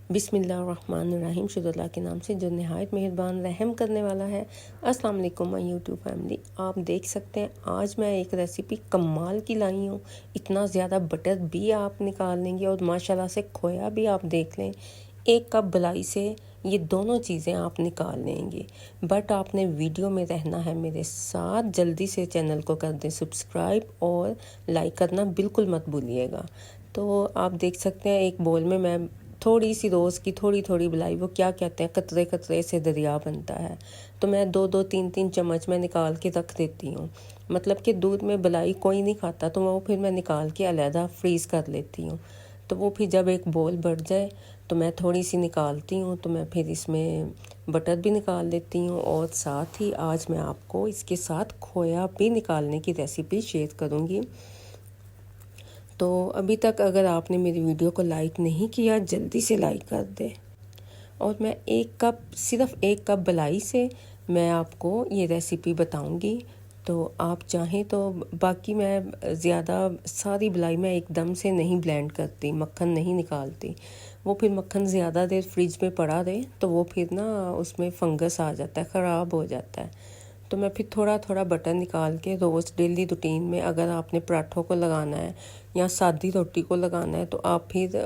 बिस्मिल्लाहिर्रहमानिर्रहीम। शुरुअल्लाह के नाम से जो नहायत मेहरबान रहम करने वाला है। अस्सलाम वालेकुम माय यूट्यूब फैमिली। आप देख सकते हैं आज मैं एक रेसिपी कमाल की लाई हूँ। इतना ज़्यादा बटर भी आप निकाल लेंगे और माशाल्लाह से खोया भी आप देख लें। 1 कप बलाई से ये दोनों चीज़ें आप निकाल लेंगे। बट आपने वीडियो में रहना है मेरे साथ। जल्दी से चैनल को कर दें सब्सक्राइब और लाइक करना बिल्कुल मत भूलिएगा। तो आप देख सकते हैं एक बोल में मैं थोड़ी सी रोज़ की थोड़ी थोड़ी बलाई, वो क्या कहते हैं, कतरे कतरे से दरिया बनता है, तो मैं 2-2 3-3 चम्मच में निकाल के रख देती हूँ। मतलब कि दूध में बलाई कोई नहीं खाता तो वो फिर मैं निकाल के अलहदा फ्रीज़ कर लेती हूँ। तो वो फिर जब एक बोल बढ़ जाए तो मैं थोड़ी सी निकालती हूँ, तो मैं फिर इसमें बटर भी निकाल लेती हूँ और साथ ही आज मैं आपको इसके साथ खोया भी निकालने की रेसिपी शेयर करूँगी। तो अभी तक अगर आपने मेरी वीडियो को लाइक नहीं किया जल्दी से लाइक कर दें। और मैं सिर्फ एक कप बलाई से मैं आपको ये रेसिपी बताऊंगी। तो आप चाहें तो बाकी मैं ज़्यादा सारी बलाई मैं एकदम से नहीं ब्लेंड करती, मक्खन नहीं निकालती। वो फिर मक्खन ज़्यादा देर फ्रिज में पड़ा रहे तो वो फिर ना उसमें फंगस आ जाता है, ख़राब हो जाता है। तो मैं फिर थोड़ा थोड़ा बटर निकाल के रोज़ डेली रूटीन में अगर आपने पराठों को लगाना है या सादी रोटी को लगाना है तो आप फिर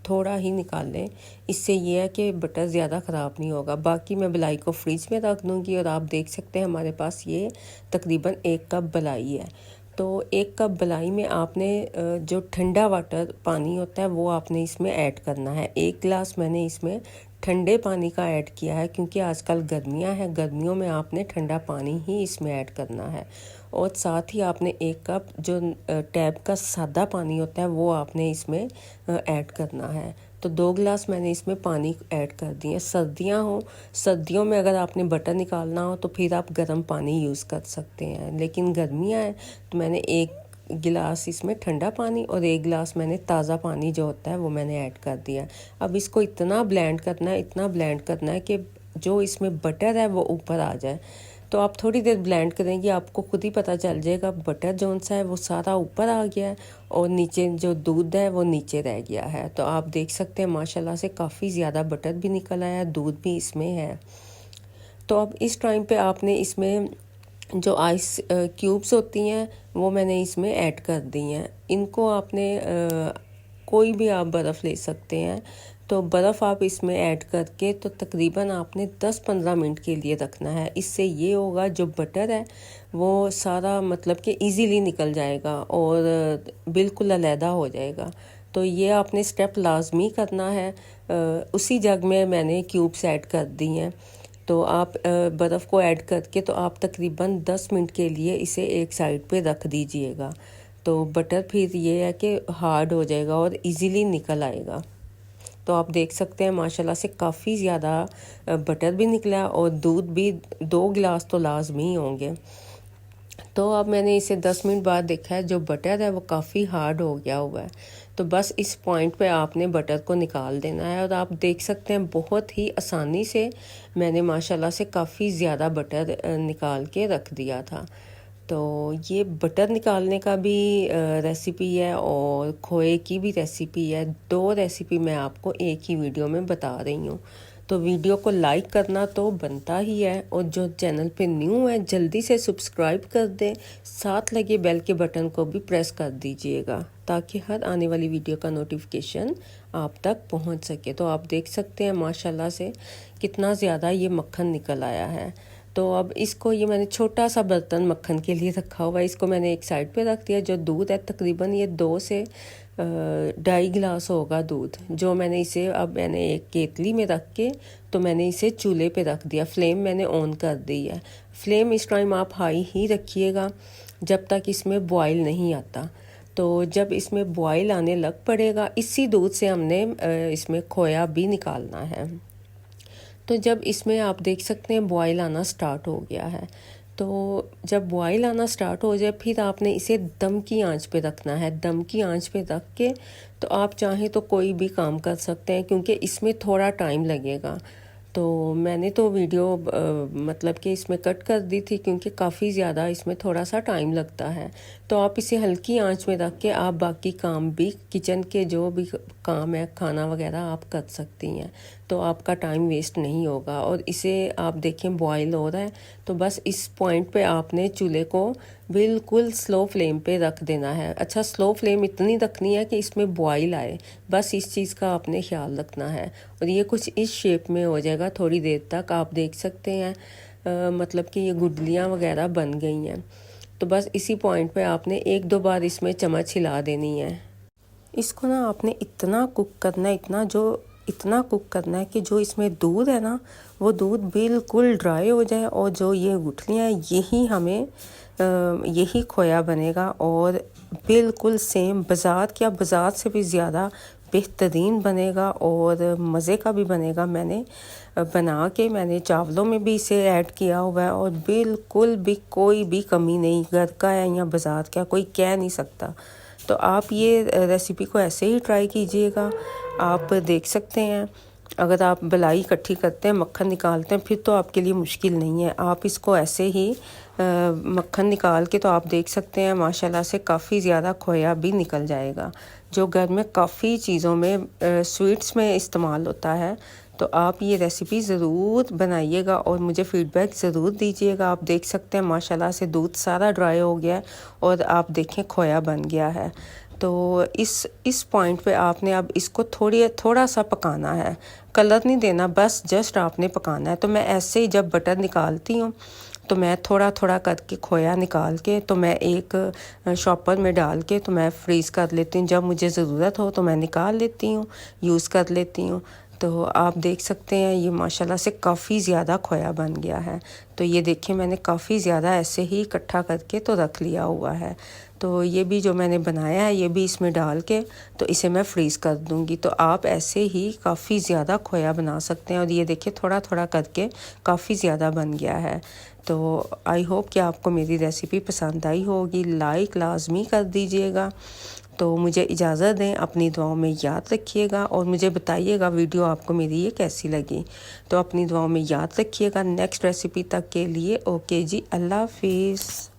थोड़ा ही निकाल लें। इससे ये है कि बटर ज़्यादा ख़राब नहीं होगा। बाकी मैं बलाई को फ्रिज में रख दूँगी और आप देख सकते हैं हमारे पास ये तकरीबन 1 कप बलाई है। तो 1 कप बलाई में आपने जो ठंडा वाटर पानी होता है वो आपने इसमें ऐड करना है। 1 गिलास मैंने इसमें ठंडे पानी का ऐड किया है क्योंकि आजकल गर्मियां हैं, गर्मियों में आपने ठंडा पानी ही इसमें ऐड करना है। और साथ ही आपने 1 कप जो टैप का सादा पानी होता है वो आपने इसमें ऐड करना है। तो 2 गिलास मैंने इसमें पानी ऐड कर दिए। सर्दियों में अगर आपने बटर निकालना हो तो फिर आप गर्म पानी यूज़ कर सकते हैं, लेकिन गर्मियाँ हैं तो मैंने 1 गिलास इसमें ठंडा पानी और 1 गिलास मैंने ताज़ा पानी जो होता है वो मैंने ऐड कर दिया। अब इसको इतना ब्लेंड करना है कि जो इसमें बटर है वो ऊपर आ जाए। तो आप थोड़ी देर ब्लेंड करेंगे, आपको खुद ही पता चल जाएगा बटर जौन सा है वो सारा ऊपर आ गया है और नीचे जो दूध है वो नीचे रह गया है। तो आप देख सकते हैं माशाल्लाह से काफ़ी ज़्यादा बटर भी निकल आया, दूध भी इसमें है। तो अब इस टाइम पे आपने इसमें जो आइस क्यूब्स होती हैं वो मैंने इसमें ऐड कर दी हैं। इनको आपने कोई भी आप बर्फ़ ले सकते हैं। तो बर्फ़ आप इसमें ऐड करके तो तकरीबन आपने 10-15 मिनट के लिए रखना है। इससे ये होगा जो बटर है वो सारा मतलब कि इजीली निकल जाएगा और बिल्कुल अलहदा हो जाएगा। तो ये आपने स्टेप लाजमी करना है। उसी जग में मैंने क्यूब्स ऐड कर दी हैं। तो आप बर्फ़ को ऐड करके तो आप तकरीबन 10 मिनट के लिए इसे एक साइड पे रख दीजिएगा। तो बटर फिर ये है कि हार्ड हो जाएगा और इजीली निकल आएगा। तो आप देख सकते हैं माशाल्लाह से काफ़ी ज़्यादा बटर भी निकला और दूध भी 2 गिलास तो लाजमी होंगे। तो अब मैंने इसे 10 मिनट बाद देखा है, जो बटर है वो काफ़ी हार्ड हो गया हुआ है। तो बस इस पॉइंट पे आपने बटर को निकाल देना है और आप देख सकते हैं बहुत ही आसानी से मैंने माशाल्लाह से काफ़ी ज़्यादा बटर निकाल के रख दिया था। तो ये बटर निकालने का भी रेसिपी है और खोए की भी रेसिपी है। 2 रेसिपी मैं आपको एक ही वीडियो में बता रही हूँ। तो वीडियो को लाइक करना तो बनता ही है और जो चैनल पे न्यू है जल्दी से सब्सक्राइब कर दें, साथ लगे बेल के बटन को भी प्रेस कर दीजिएगा ताकि हर आने वाली वीडियो का नोटिफिकेशन आप तक पहुंच सके। तो आप देख सकते हैं माशाल्लाह से कितना ज़्यादा ये मक्खन निकल आया है। तो अब इसको ये मैंने छोटा सा बर्तन मक्खन के लिए रखा हुआ है, इसको मैंने एक साइड पे रख दिया। जो दूध है तकरीबन ये 2 से 2.5 गिलास होगा दूध, जो मैंने एक केतली में रख के तो मैंने इसे चूल्हे पे रख दिया। फ्लेम मैंने ऑन कर दी है। फ्लेम इस टाइम आप हाई ही रखिएगा जब तक इसमें बॉयल नहीं आता। तो जब इसमें बॉयल आने लग पड़ेगा इसी दूध से हमने इसमें खोया भी निकालना है। तो जब इसमें आप देख सकते हैं बॉयल आना स्टार्ट हो गया है, तो जब बॉयल आना स्टार्ट हो जाए फिर आपने इसे दम की आंच पे रखना है। दम की आंच पे रख के तो आप चाहें तो कोई भी काम कर सकते हैं क्योंकि इसमें थोड़ा टाइम लगेगा। तो मैंने तो वीडियो मतलब कि इसमें कट कर दी थी क्योंकि काफ़ी ज़्यादा इसमें थोड़ा सा टाइम लगता है। तो आप इसे हल्की आंच में रख के आप बाकी काम भी, किचन के जो भी काम है, खाना वगैरह आप कर सकती हैं, तो आपका टाइम वेस्ट नहीं होगा। और इसे आप देखें बॉईल हो रहा है, तो बस इस पॉइंट पे आपने चूल्हे को बिल्कुल स्लो फ्लेम पे रख देना है। अच्छा, स्लो फ्लेम इतनी रखनी है कि इसमें बॉईल आए, बस इस चीज़ का आपने ख्याल रखना है। और ये कुछ इस शेप में हो जाएगा थोड़ी देर तक, आप देख सकते हैं मतलब कि ये गुडलियाँ वगैरह बन गई हैं। तो बस इसी पॉइंट पे आपने एक दो बार इसमें चम्मच हिला देनी है। इसको ना आपने इतना कुक करना है, इतना कुक करना है कि जो इसमें दूध है ना, वो दूध बिल्कुल ड्राई हो जाए। और जो ये गुठलियाँ हैं, यही खोया बनेगा और बिल्कुल सेम बाज़ार से भी ज़्यादा बेहतरीन बनेगा और मज़े का भी बनेगा। मैंने चावलों में भी इसे ऐड किया हुआ है और बिल्कुल भी कोई भी कमी नहीं, घर का है या बाज़ार का, कोई कह नहीं सकता। तो आप ये रेसिपी को ऐसे ही ट्राई कीजिएगा। आप देख सकते हैं, अगर आप बलाई इकट्ठी करते हैं, मक्खन निकालते हैं, फिर तो आपके लिए मुश्किल नहीं है। आप इसको ऐसे ही मक्खन निकाल के, तो आप देख सकते हैं माशाल्लाह से काफ़ी ज़्यादा खोया भी निकल जाएगा, जो घर में काफ़ी चीज़ों में स्वीट्स में इस्तेमाल होता है। तो आप ये रेसिपी ज़रूर बनाइएगा और मुझे फ़ीडबैक ज़रूर दीजिएगा। आप देख सकते हैं माशाल्लाह से दूध सारा ड्राई हो गया है और आप देखें खोया बन गया है। तो इस पॉइंट पे आपने अब इसको थोड़ा सा पकाना है, कलर नहीं देना, बस जस्ट आपने पकाना है। तो मैं ऐसे ही जब बटर निकालती हूँ तो मैं थोड़ा थोड़ा करके खोया निकाल के, तो मैं एक शॉपर में डाल के तो मैं फ्रीज़ कर लेती हूँ। जब मुझे ज़रूरत हो तो मैं निकाल लेती हूँ, यूज़ कर लेती हूँ। तो आप देख सकते हैं ये माशाल्लाह से काफ़ी ज़्यादा खोया बन गया है। तो ये देखिए मैंने काफ़ी ज़्यादा ऐसे ही इकट्ठा करके तो रख लिया हुआ है। तो ये भी जो मैंने बनाया है, ये भी इसमें डाल के तो इसे मैं फ्रीज़ कर दूँगी। तो आप ऐसे ही काफ़ी ज़्यादा खोया बना सकते हैं। और ये देखिए थोड़ा थोड़ा करके काफ़ी ज़्यादा बन गया है। तो आई होप कि आपको मेरी रेसिपी पसंद आई होगी। लाइक लाजमी कर दीजिएगा। तो मुझे इजाज़त दें, अपनी दुआओं में याद रखिएगा और मुझे बताइएगा वीडियो आपको मेरी ये कैसी लगी। तो अपनी दुआओं में याद रखिएगा। नेक्स्ट रेसिपी तक के लिए ओके जी, अल्लाह हाफिज़।